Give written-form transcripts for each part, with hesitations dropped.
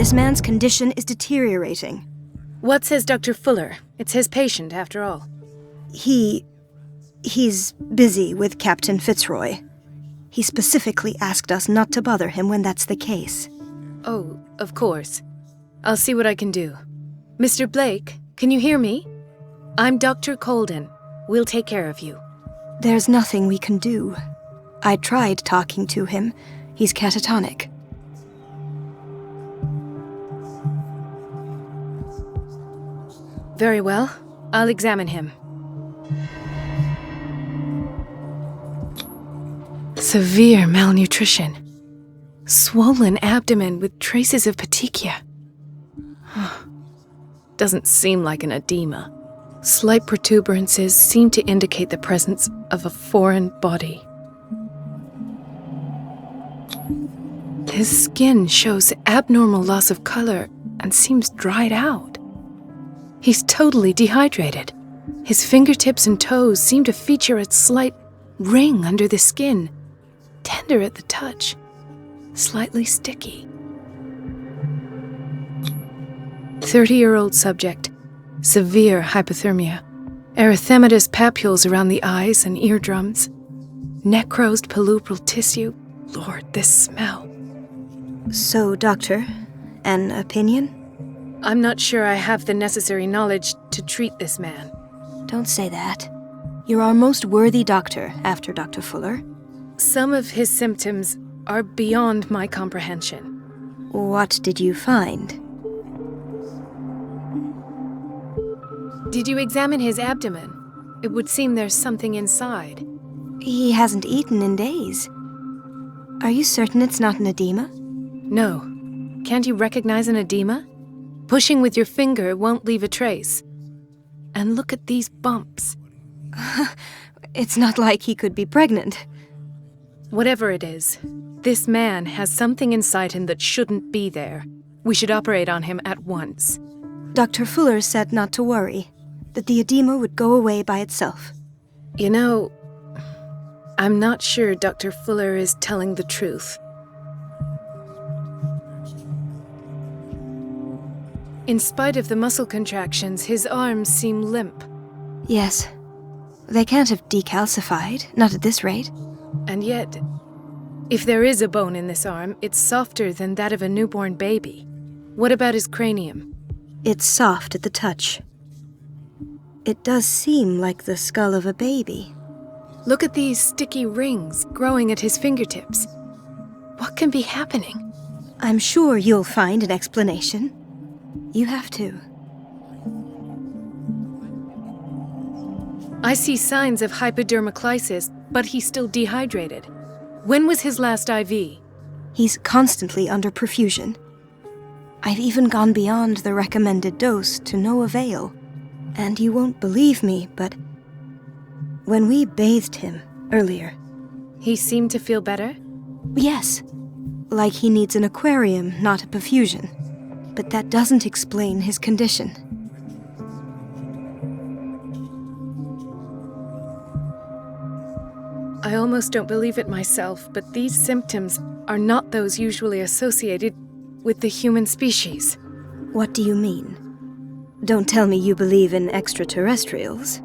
This man's condition is deteriorating. What says Dr. Fuller? It's his patient, after all. He's busy with Captain Fitzroy. He specifically asked us not to bother him when that's the case. Oh, of course. I'll see what I can do. Mr. Blake, can you hear me? I'm Dr. Colden. We'll take care of you. There's nothing we can do. I tried talking to him. He's catatonic. Very well. I'll examine him. Severe malnutrition. Swollen abdomen with traces of petechia. Doesn't seem like an edema. Slight protuberances seem to indicate the presence of a foreign body. His skin shows abnormal loss of color and seems dried out. He's totally dehydrated. His fingertips and toes seem to feature a slight ring under the skin, tender at the touch, slightly sticky. 30-year-old subject, severe hypothermia, erythematous papules around the eyes and eardrums, necrosed palpebral tissue. Lord, this smell. So, Doctor, an opinion? I'm not sure I have the necessary knowledge to treat this man. Don't say that. You're our most worthy doctor after Dr. Fuller. Some of his symptoms are beyond my comprehension. What did you find? Did you examine his abdomen? It would seem there's something inside. He hasn't eaten in days. Are you certain it's not an edema? No. Can't you recognize an edema? Pushing with your finger won't leave a trace. And look at these bumps. It's not like he could be pregnant. Whatever it is, this man has something inside him that shouldn't be there. We should operate on him at once. Dr. Fuller said not to worry, that the edema would go away by itself. You know, I'm not sure Dr. Fuller is telling the truth. In spite of the muscle contractions, his arms seem limp. Yes. They can't have decalcified, not at this rate. And yet, if there is a bone in this arm, it's softer than that of a newborn baby. What about his cranium? It's soft at the touch. It does seem like the skull of a baby. Look at these sticky rings growing at his fingertips. What can be happening? I'm sure you'll find an explanation. You have to. I see signs of hypodermoclysis, but he's still dehydrated. When was his last IV? He's constantly under perfusion. I've even gone beyond the recommended dose to no avail. And you won't believe me, but when we bathed him earlier... He seemed to feel better? Yes. Like he needs an aquarium, not a perfusion. But that doesn't explain his condition. I almost don't believe it myself, but these symptoms are not those usually associated with the human species. What do you mean? Don't tell me you believe in extraterrestrials.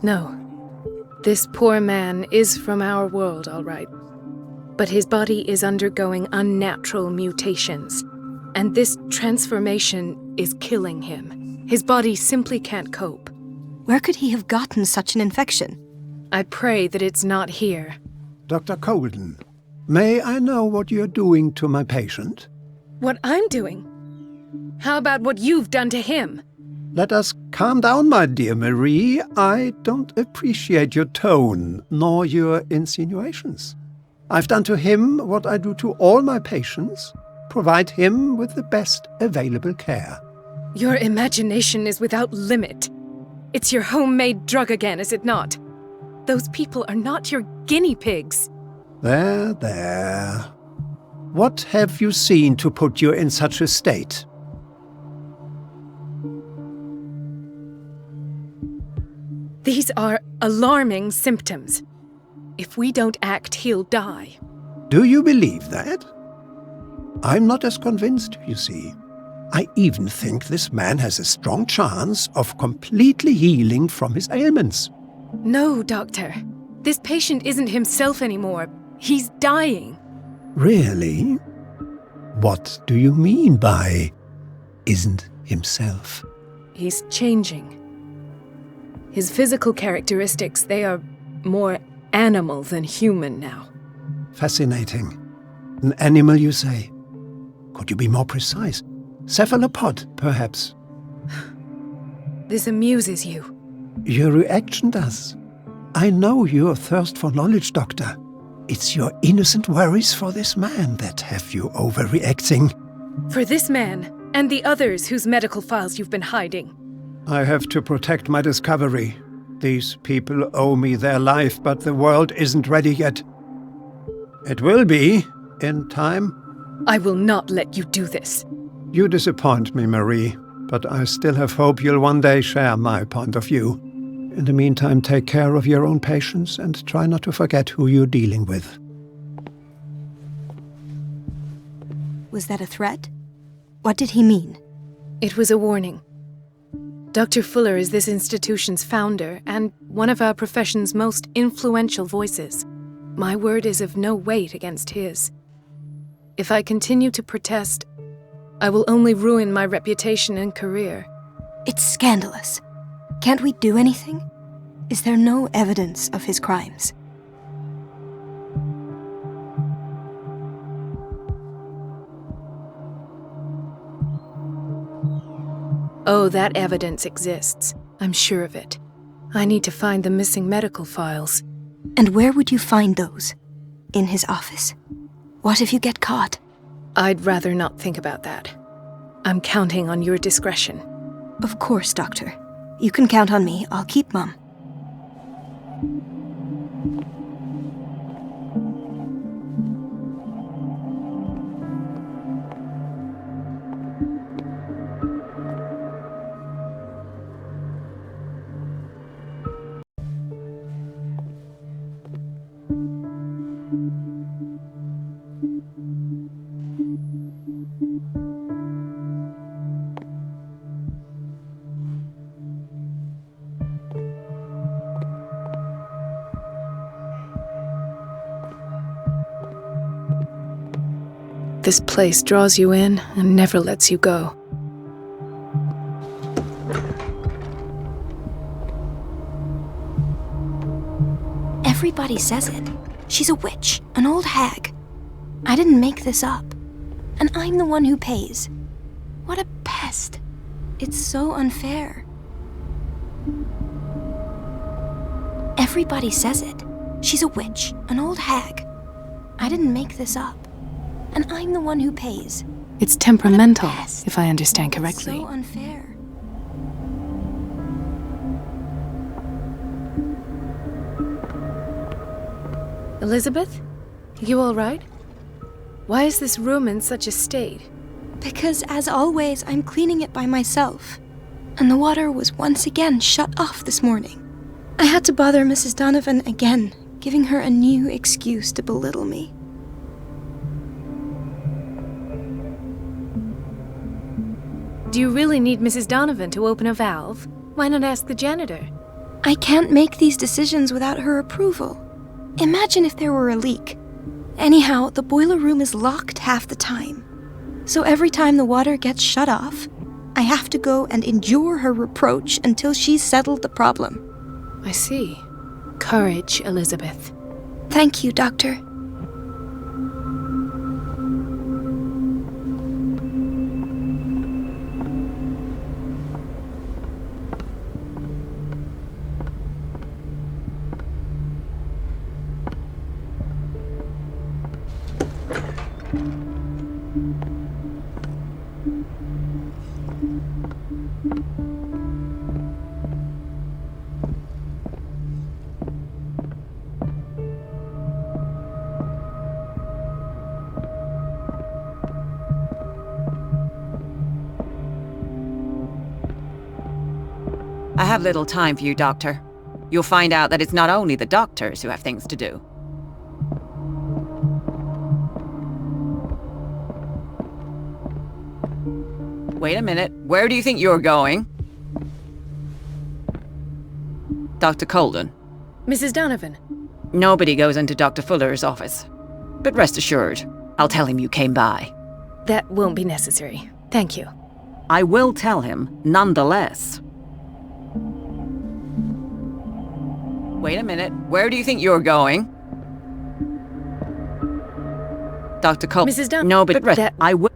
No. This poor man is from our world, all right. But his body is undergoing unnatural mutations. And this transformation is killing him. His body simply can't cope. Where could he have gotten such an infection? I pray that it's not here. Dr. Colden, may I know what you're doing to my patient? What I'm doing? How about what you've done to him? Let us calm down, my dear Marie. I don't appreciate your tone, nor your insinuations. I've done to him what I do to all my patients. Provide him with the best available care. Your imagination is without limit. It's your homemade drug again, is it not? Those people are not your guinea pigs. There, there. What have you seen to put you in such a state? These are alarming symptoms. If we don't act, he'll die. Do you believe that? I'm not as convinced, you see. I even think this man has a strong chance of completely healing from his ailments. No, Doctor. This patient isn't himself anymore. He's dying. Really? What do you mean by isn't himself? He's changing. His physical characteristics, they are more animal than human now. Fascinating. An animal, you say? Could you be more precise? Cephalopod, perhaps? This amuses you. Your reaction does. I know your thirst for knowledge, Doctor. It's your innocent worries for this man that have you overreacting. For this man, and the others whose medical files you've been hiding. I have to protect my discovery. These people owe me their life, but the world isn't ready yet. It will be, in time. I will not let you do this. You disappoint me, Marie, but I still have hope you'll one day share my point of view. In the meantime, take care of your own patients and try not to forget who you're dealing with. Was that a threat? What did he mean? It was a warning. Dr. Fuller is this institution's founder and one of our profession's most influential voices. My word is of no weight against his. If I continue to protest, I will only ruin my reputation and career. It's scandalous. Can't we do anything? Is there no evidence of his crimes? Oh, that evidence exists. I'm sure of it. I need to find the missing medical files. And where would you find those? In his office? What if you get caught? I'd rather not think about that. I'm counting on your discretion. Of course, Doctor. You can count on me. I'll keep Mum. This place draws you in and never lets you go. Everybody says it. She's a witch, an old hag. I didn't make this up. And I'm the one who pays. What a pest. It's so unfair. Everybody says it. She's a witch, an old hag. I didn't make this up. And I'm the one who pays. It's temperamental, pest. if I understand correctly. It's so unfair. Elizabeth? You all right? Why is this room in such a state? Because, as always, I'm cleaning it by myself. And the water was once again shut off this morning. I had to bother Mrs. Donovan again, giving her a new excuse to belittle me. Do you really need Mrs. Donovan to open a valve? Why not ask the janitor? I can't make these decisions without her approval. Imagine if there were a leak. Anyhow, the boiler room is locked half the time. So every time the water gets shut off, I have to go and endure her reproach until she's settled the problem. I see. Courage, Elizabeth. Thank you, Doctor. I have little time for you, Doctor. You'll find out that it's not only the doctors who have things to do. Wait a minute. Where do you think you're going? Dr. Colden. Mrs. Donovan. Nobody goes into Dr. Fuller's office. But rest assured, I'll tell him you came by. That won't be necessary. Thank you. I will tell him, nonetheless. Wait a minute. Where do you think you're going? Dr. Colden. Mrs. Donovan. No, but rest. I will.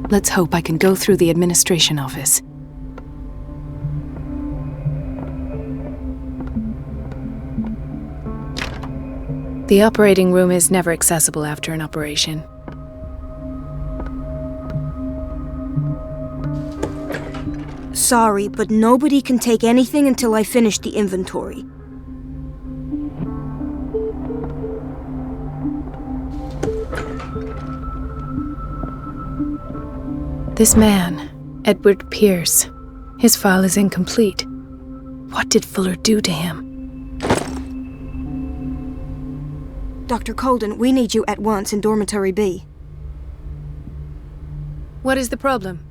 Let's hope I can go through the administration office. The operating room is never accessible after an operation. Sorry, but nobody can take anything until I finish the inventory. This man, Edward Pierce, his file is incomplete. What did Fuller do to him? Dr. Colden, we need you at once in Dormitory B. What is the problem?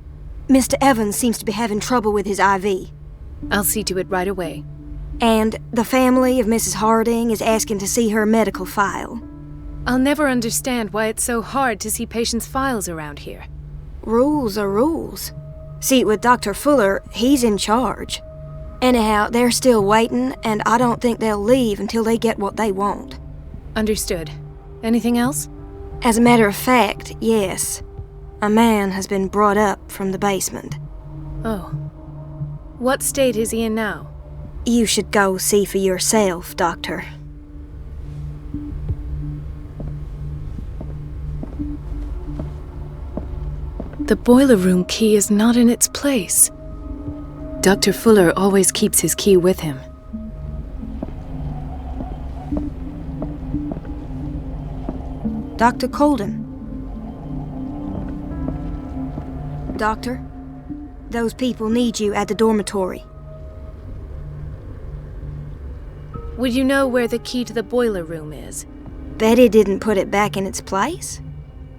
Mr. Evans seems to be having trouble with his IV. I'll see to it right away. And the family of Mrs. Harding is asking to see her medical file. I'll never understand why it's so hard to see patients' files around here. Rules are rules. See, with Dr. Fuller, he's in charge. Anyhow, they're still waiting, and I don't think they'll leave until they get what they want. Understood. Anything else? As a matter of fact, yes. A man has been brought up from the basement. Oh. What state is he in now? You should go see for yourself, Doctor. The boiler room key is not in its place. Dr. Fuller always keeps his key with him. Dr. Colden. Doctor, those people need you at the dormitory. Would you know where the key to the boiler room is? Betty didn't put it back in its place?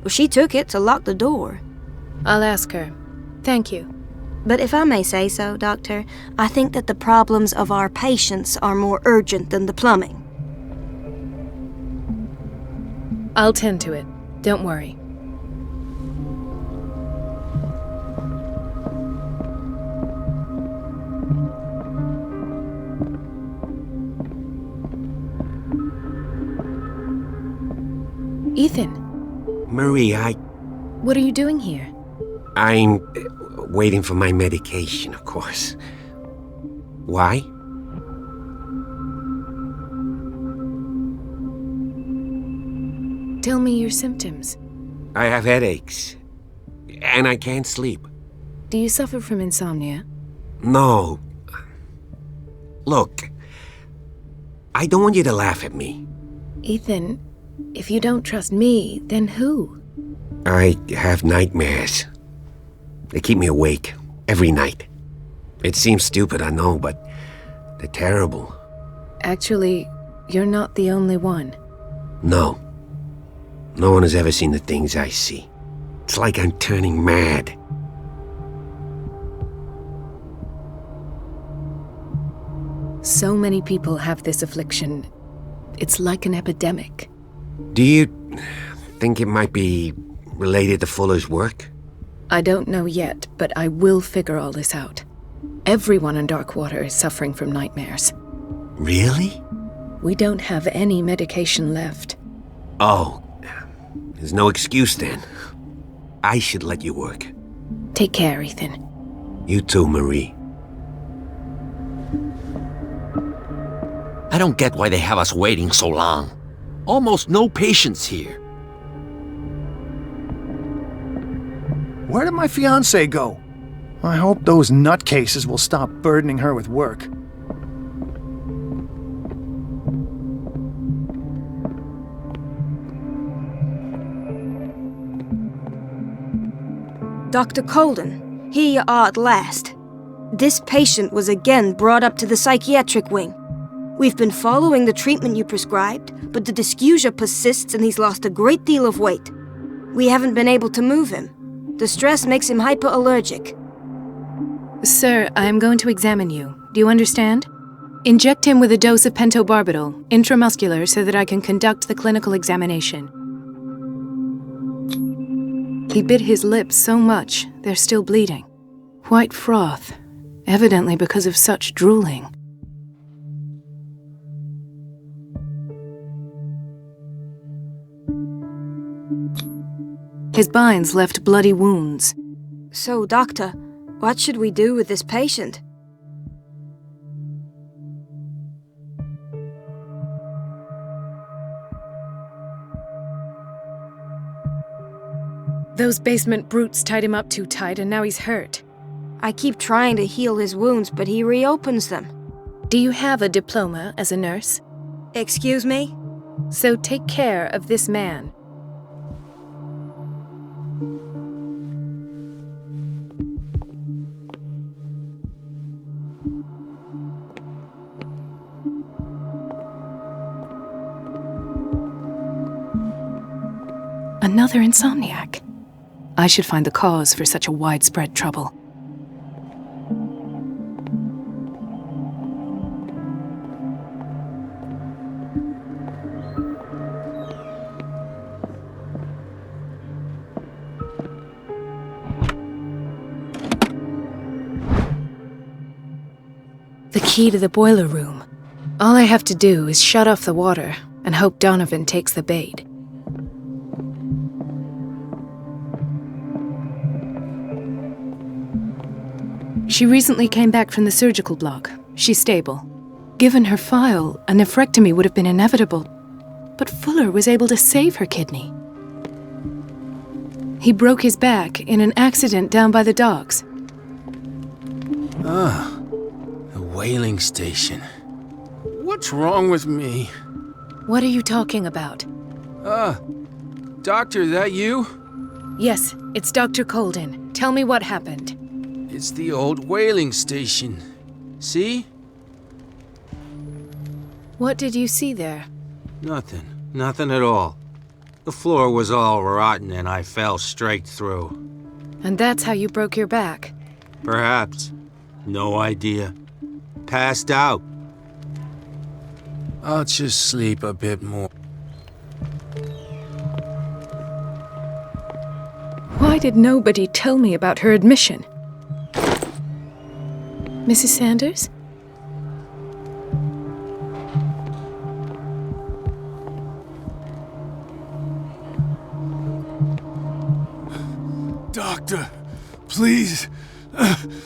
Well, she took it to lock the door. I'll ask her. Thank you. But if I may say so, Doctor, I think that the problems of our patients are more urgent than the plumbing. I'll tend to it. Don't worry. Ethan, Marie, what are you doing here? I'm waiting for my medication, of course. Why? Tell me your symptoms. I have headaches, and I can't sleep. Do you suffer from insomnia? No. Look, I don't want you to laugh at me. Ethan, if you don't trust me, then who? I have nightmares. They keep me awake every night. It seems stupid, I know, but they're terrible. Actually, you're not the only one. No. No one has ever seen the things I see. It's like I'm turning mad. So many people have this affliction. It's like an epidemic. Do you think it might be related to Fuller's work? I don't know yet, but I will figure all this out. Everyone in Darkwater is suffering from nightmares. Really? We don't have any medication left. Oh, there's no excuse then. I should let you work. Take care, Ethan. You too, Marie. I don't get why they have us waiting so long. Almost no patients here. Where did my fiancée go? I hope those nutcases will stop burdening her with work. Dr. Colden, here you are at last. This patient was again brought up to the psychiatric wing. We've been following the treatment you prescribed, but the dysgeusia persists and he's lost a great deal of weight. We haven't been able to move him. The stress makes him hyperallergic. Sir, I am going to examine you. Do you understand? Inject him with a dose of pentobarbital, intramuscular, so that I can conduct the clinical examination. He bit his lips so much, they're still bleeding. White froth, evidently because of such drooling. His binds left bloody wounds. So, Doctor, what should we do with this patient? Those basement brutes tied him up too tight and now he's hurt. I keep trying to heal his wounds, but he reopens them. Do you have a diploma as a nurse? Excuse me? So take care of this man. Another insomniac. I should find the cause for such a widespread trouble. The key to the boiler room. All I have to do is shut off the water and hope Donovan takes the bait. She recently came back from the surgical block. She's stable. Given her file, a nephrectomy would have been inevitable. But Fuller was able to save her kidney. He broke his back in an accident down by the docks. Ah, the whaling station. What's wrong with me? What are you talking about? Doctor, that you? Yes, it's Dr. Colden. Tell me what happened. It's the old whaling station. See? What did you see there? Nothing at all. The floor was all rotten and I fell straight through. And that's how you broke your back? Perhaps. No idea. Passed out. I'll just sleep a bit more. Why did nobody tell me about her admission? Mrs. Sanders? Doctor, please.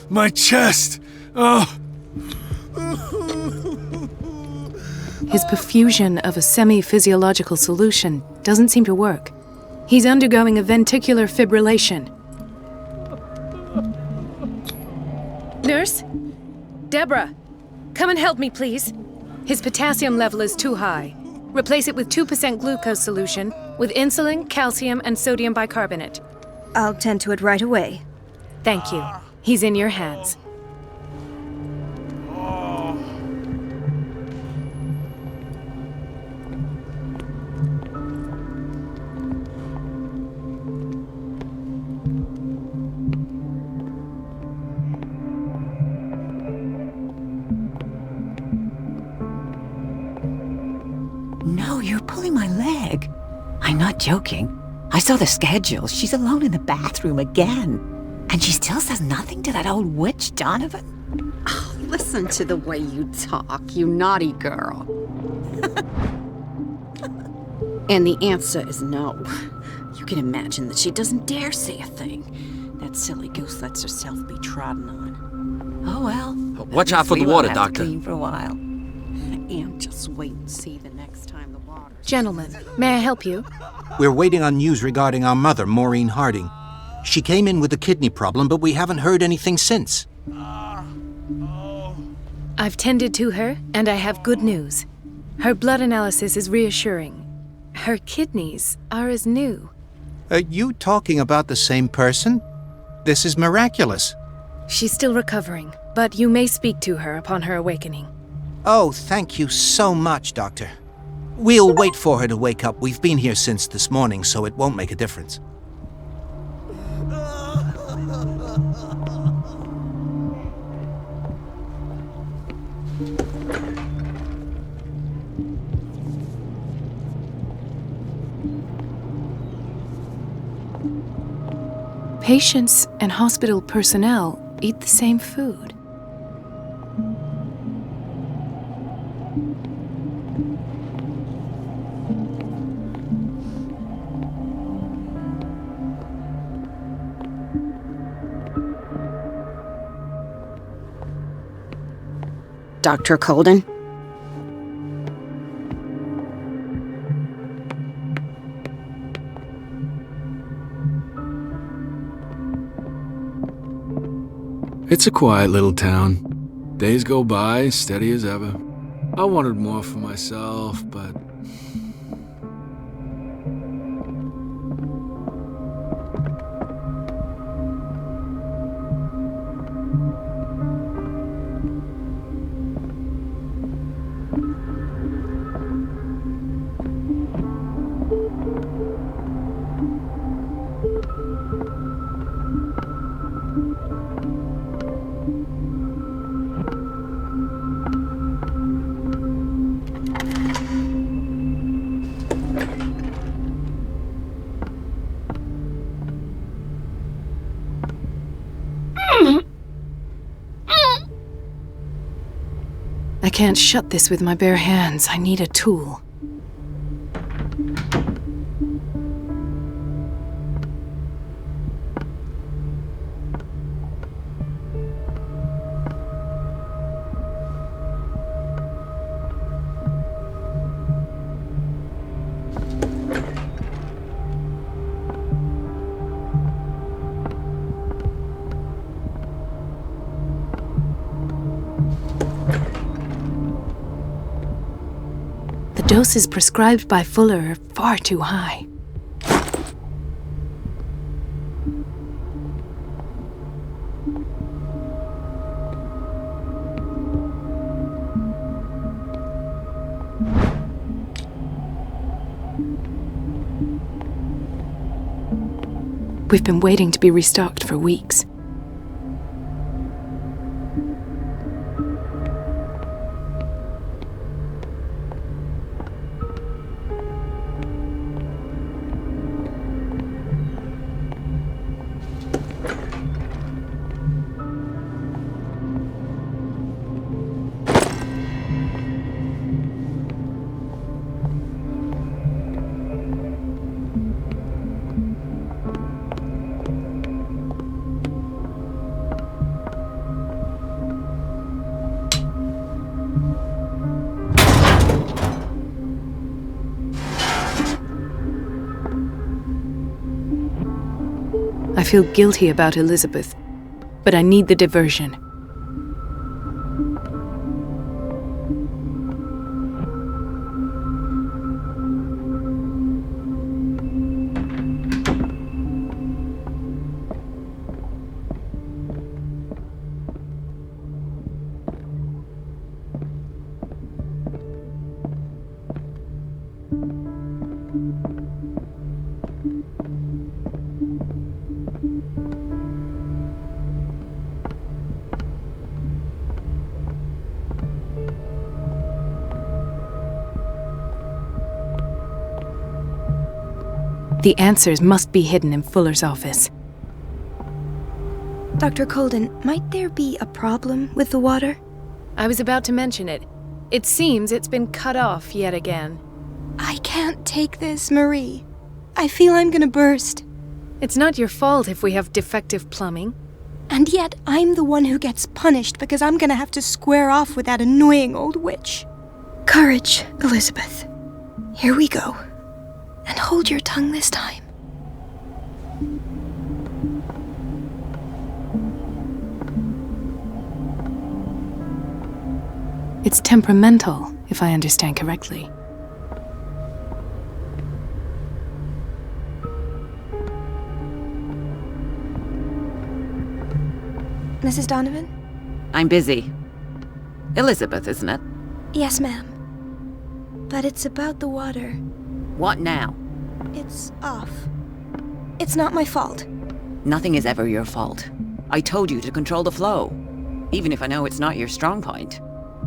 My chest. Oh. His perfusion of a semi-physiological solution doesn't seem to work. He's undergoing a ventricular fibrillation. Nurse? Deborah, come and help me, please. His potassium level is too high. Replace it with 2% glucose solution with insulin, calcium, and sodium bicarbonate. I'll tend to it right away. Thank you. He's in your hands. No, you're pulling my leg. I'm not joking. I saw the schedule. She's alone in the bathroom again. And she still says nothing to that old witch, Donovan? Oh, listen to the way you talk, you naughty girl. And the answer is no. You can imagine that she doesn't dare say a thing. That silly goose lets herself be trodden on. Oh, well. Watch out for the water, Doctor. Clean for a while. And just wait and see the next time the water... Gentlemen, may I help you? We're waiting on news regarding our mother, Maureen Harding. She came in with a kidney problem, but we haven't heard anything since. I've tended to her, and I have good news. Her blood analysis is reassuring. Her kidneys are as new. Are you talking about the same person? This is miraculous. She's still recovering. but you may speak to her upon her awakening. Oh, thank you so much, Doctor. We'll wait for her to wake up. We've been here since this morning, so it won't make a difference. Patients and hospital personnel eat the same food. Dr. Colden? It's a quiet little town. Days go by, steady as ever. I wanted more for myself, but... I can't shut this with my bare hands. I need a tool. The doses prescribed by Fuller are far too high. We've been waiting to be restocked for weeks. I feel guilty about Elizabeth, but I need the diversion. The answers must be hidden in Fuller's office. Dr. Colden, might there be a problem with the water? I was about to mention it. It seems it's been cut off yet again. I can't take this, Marie. I feel I'm gonna burst. It's not your fault if we have defective plumbing. And yet, I'm the one who gets punished because I'm gonna have to square off with that annoying old witch. Courage, Elizabeth. Here we go. And hold your tongue this time. It's temperamental, if I understand correctly. Mrs. Donovan? I'm busy. Elizabeth, isn't it? Yes, ma'am. But it's about the water. What now? It's off. It's not my fault. Nothing is ever your fault. I told you to control the flow, even if I know it's not your strong point.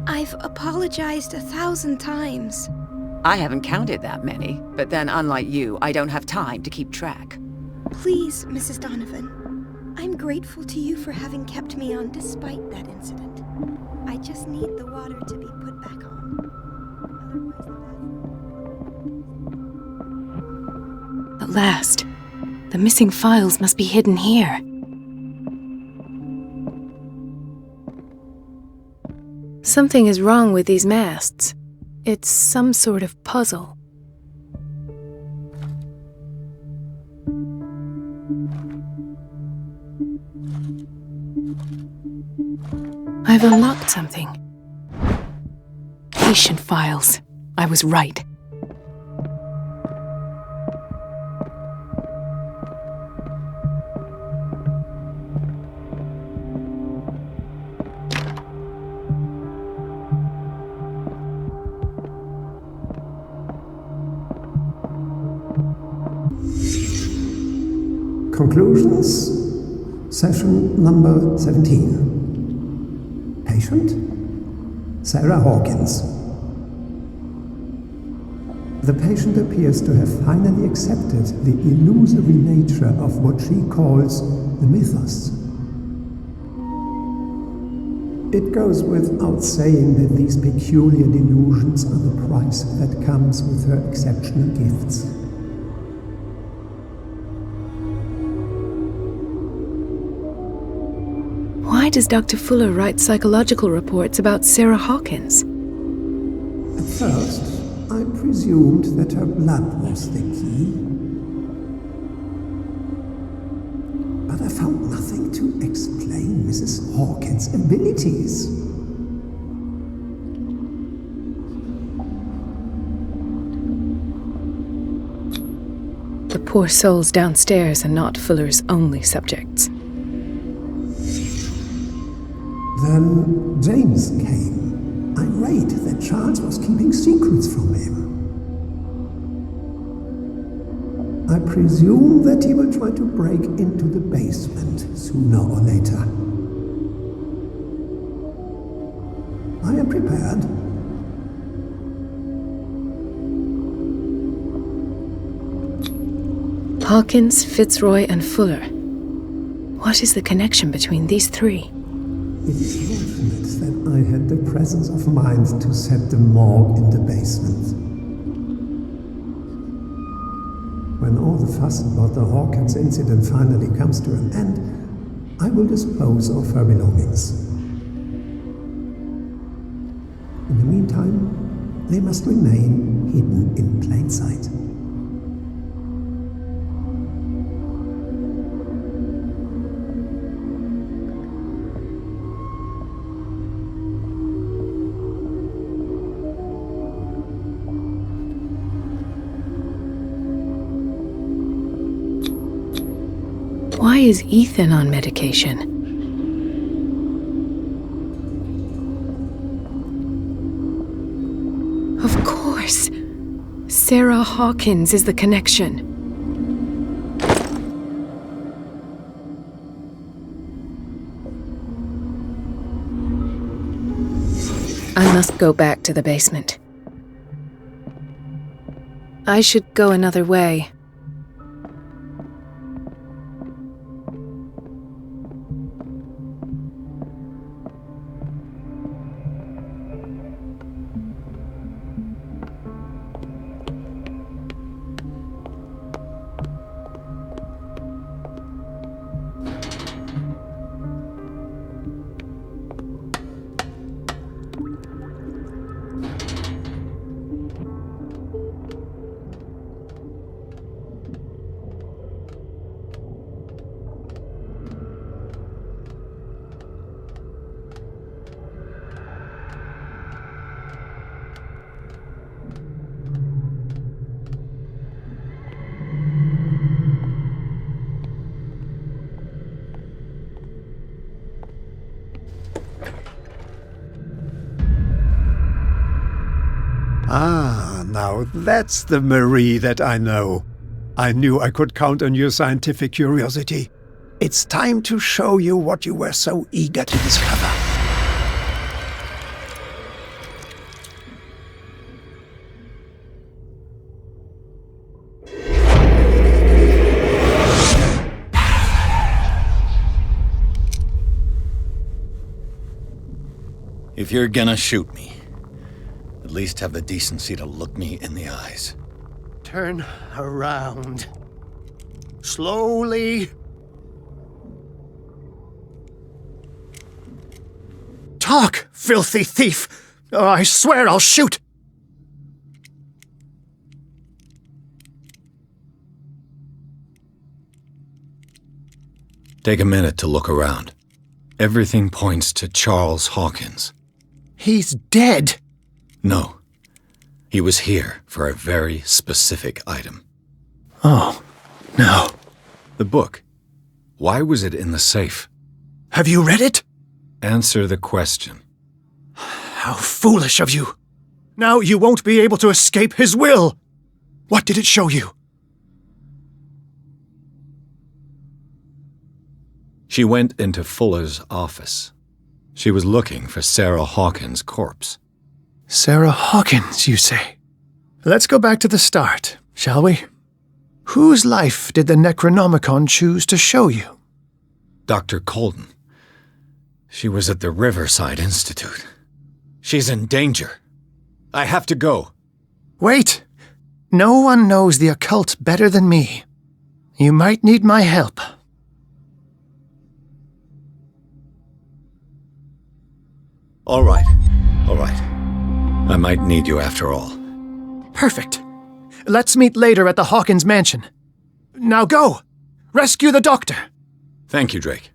I've apologized 1,000 times. I haven't counted that many, but then unlike you, I don't have time to keep track. Please, Mrs. Donovan. I'm grateful to you for having kept me on despite that incident. I just need the water to be put back on. At last, the missing files must be hidden here. Something is wrong with these masts. It's some sort of puzzle. I've unlocked something. Patient files. I was right. Conclusions, session number 17. Patient, Sarah Hawkins. The patient appears to have finally accepted the illusory nature of what she calls the mythos. It goes without saying that these peculiar delusions are the price that comes with her exceptional gifts. Why does Dr. Fuller write psychological reports about Sarah Hawkins? At first, I presumed that her blood was the key. But I found nothing to explain Mrs. Hawkins' abilities. The poor souls downstairs are not Fuller's only subjects. Then James came, irate that Charles was keeping secrets from him. I presume that he will try to break into the basement sooner or later. I am prepared. Hawkins, Fitzroy, and Fuller. What is the connection between these three? It is fortunate that I had the presence of mind to set the morgue in the basement. When all the fuss about the Hawkins incident finally comes to an end, I will dispose of her belongings. In the meantime, they must remain hidden in plain sight. Why is Ethan on medication? Of course! Sarah Hawkins is the connection. I must go back to the basement. I should go another way. Ah, now that's the Marie that I know. I knew I could count on your scientific curiosity. It's time to show you what you were so eager to discover. If you're gonna shoot me, at least have the decency to look me in the eyes. Turn around. Slowly. Talk, filthy thief! Or I swear I'll shoot! Take a minute to look around. Everything points to Charles Hawkins. He's dead! No. He was here for a very specific item. Oh, no. The book. Why was it in the safe? Have you read it? Answer the question. How foolish of you! Now you won't be able to escape his will! What did it show you? She went into Fuller's office. She was looking for Sarah Hawkins' corpse. Sarah Hawkins, you say? Let's go back to the start, shall we? Whose life did the Necronomicon choose to show you? Dr. Colden. She was at the Riverside Institute. She's in danger. I have to go. Wait! No one knows the occult better than me. You might need my help. All right. I might need you after all. Perfect. Let's meet later at the Hawkins mansion. Now go! Rescue the doctor! Thank you, Drake.